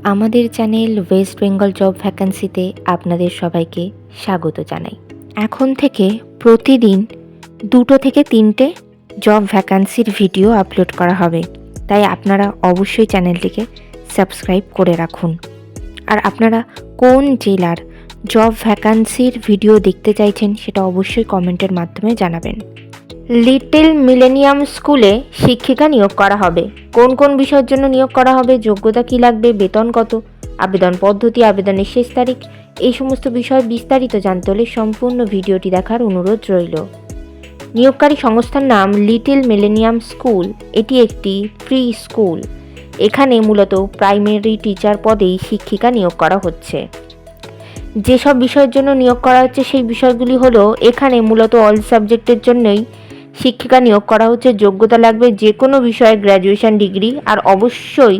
আমাদের channel West Bengal job ভ্যাকান্সিতে আপনাদের সবাইকে স্বাগত জানাই। এখন থেকে প্রতিদিন 2 থেকে 3টে জব ভ্যাকান্সির ভিডিও আপলোড করা হবে, তাই আপনারা অবশ্যই চ্যানেলটিকে সাবস্ক্রাইব করে রাখুন। আর আপনারা কোন জেলার জব ভ্যাকান্সির ভিডিও দেখতে চাইছেন সেটা অবশ্যই কমেন্টের মাধ্যমে জানাবেন। লিটল মিলেনিয়াম স্কুলে শিক্ষিকা নিয়োগ করা হবে। কোন কোন বিষয়ের জন্য নিয়োগ করা হবে, যোগ্যতা কী লাগবে, বেতন কত, আবেদন পদ্ধতি, আবেদনের শেষ তারিখ, এই সমস্ত বিষয় বিস্তারিত জানতে হলে সম্পূর্ণ ভিডিওটি দেখার অনুরোধ রইল। নিয়োগকারী সংস্থার নাম লিটল মিলেনিয়াম স্কুল। এটি একটি প্রি স্কুল। এখানে মূলত প্রাইমারি টিচার পদেই শিক্ষিকা নিয়োগ করা হচ্ছে। যেসব বিষয়ের জন্য নিয়োগ করা হচ্ছে সেই বিষয়গুলি হলো, এখানে মূলত অল সাবজেক্টের জন্যই শিক্ষিকা নিয়োগ করা হচ্ছে। যোগ্যতা লাগবে যে কোনো বিষয়ে গ্র্যাজুয়েশন ডিগ্রি, আর অবশ্যই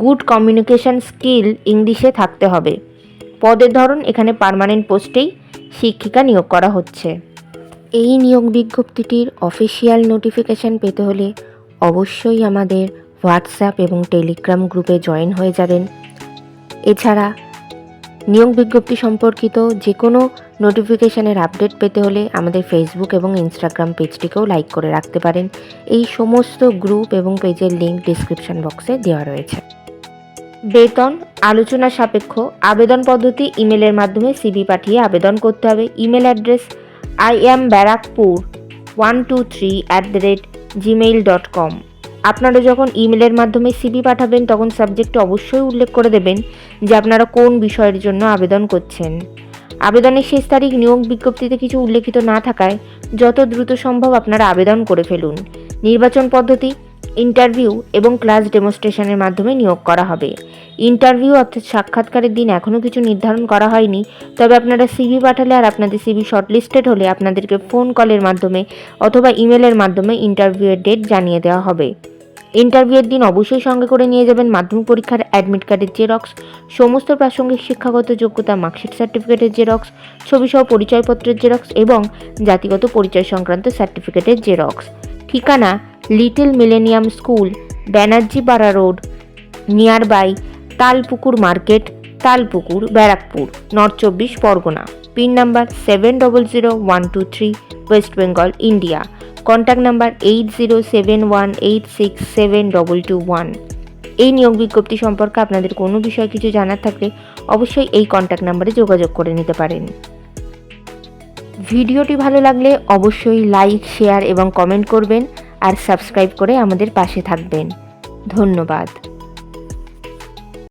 গুড কমিউনিকেশন স্কিল ইংলিশে থাকতে হবে। পদের ধরন, এখানে পার্মানেন্ট পোস্টেই শিক্ষিকা নিয়োগ করা হচ্ছে। এই নিয়োগ বিজ্ঞপ্তিটির অফিসিয়াল নোটিফিকেশান পেতে হলে অবশ্যই আমাদের হোয়াটসঅ্যাপ এবং টেলিগ্রাম গ্রুপে জয়েন হয়ে যাবেন। এছাড়া নিয়োগ বিজ্ঞপ্তি সম্পর্কিত যে কোনো নোটিফিকেশানের আপডেট পেতে হলে আমাদের ফেসবুক এবং ইনস্টাগ্রাম পেজটিকেও লাইক করে রাখতে পারেন। এই সমস্ত গ্রুপ এবং পেজের লিঙ্ক ডিসক্রিপশন বক্সে দেওয়া রয়েছে। বেতন আলোচনা সাপেক্ষ। আবেদন পদ্ধতি, ইমেলের মাধ্যমে সিভি পাঠিয়ে আবেদন করতে হবে। Email address iambarakpur123@gmail.com। আপনারা যখন ইমেলের মাধ্যমে সিভি পাঠাবেন তখন সাবজেক্টে অবশ্যই উল্লেখ করে দেবেন যে আপনারা কোন বিষয়ের জন্য আবেদন করছেন। আবেদনের শেষ তারিখ নিয়োগ বিজ্ঞপ্তিতে কিছু উল্লেখিত না থাকায় যত দ্রুত সম্ভব আপনারা আবেদন করে ফেলুন। নির্বাচন পদ্ধতি, ইন্টারভিউ এবং ক্লাস ডেমনস্ট্রেশনের মাধ্যমে নিয়োগ করা হবে। ইন্টারভিউ অর্থাৎ সাক্ষাৎকারের দিন এখনও কিছু নির্ধারণ করা হয়নি, তবে আপনারা সিভি পাঠালে আর আপনাদের সিভি শর্টলিস্টেড হলে আপনাদেরকে ফোন কলের মাধ্যমে অথবা ইমেলের মাধ্যমে ইন্টারভিউয়ের ডেট জানিয়ে দেওয়া হবে। ইন্টারভিউয়ের দিন অবশ্যই সঙ্গে করে নিয়ে যাবেন মাধ্যমিক পরীক্ষার অ্যাডমিট কার্ডের জেরক্স, সমস্ত প্রাসঙ্গিক শিক্ষাগত যোগ্যতা মার্কশিট সার্টিফিকেটের জেরক্স, ছবিসহ পরিচয়পত্রের জেরক্স এবং জাতিগত পরিচয় সংক্রান্ত সার্টিফিকেটের জেরক্স। ঠিকানা Little Millennium School, Banerjeepara Road, near by Talpukur Market, Talpukur, Barrackpore, North 24 Parganas. Pin number 700123, West Bengal, India. Contact number 8071867221। এই নিয়োগ বিজ্ঞপ্তি সম্পর্কে আপনাদের কোনো বিষয়ে কিছু জানার থাকলে অবশ্যই এই কন্ট্যাক্ট নাম্বারে যোগাযোগ করে নিতে পারেন। ভিডিওটি ভালো লাগলে অবশ্যই লাইক, শেয়ার এবং কমেন্ট করবেন, আর সাবস্ক্রাইব করে আমাদের পাশে থাকবেন। ধন্যবাদ।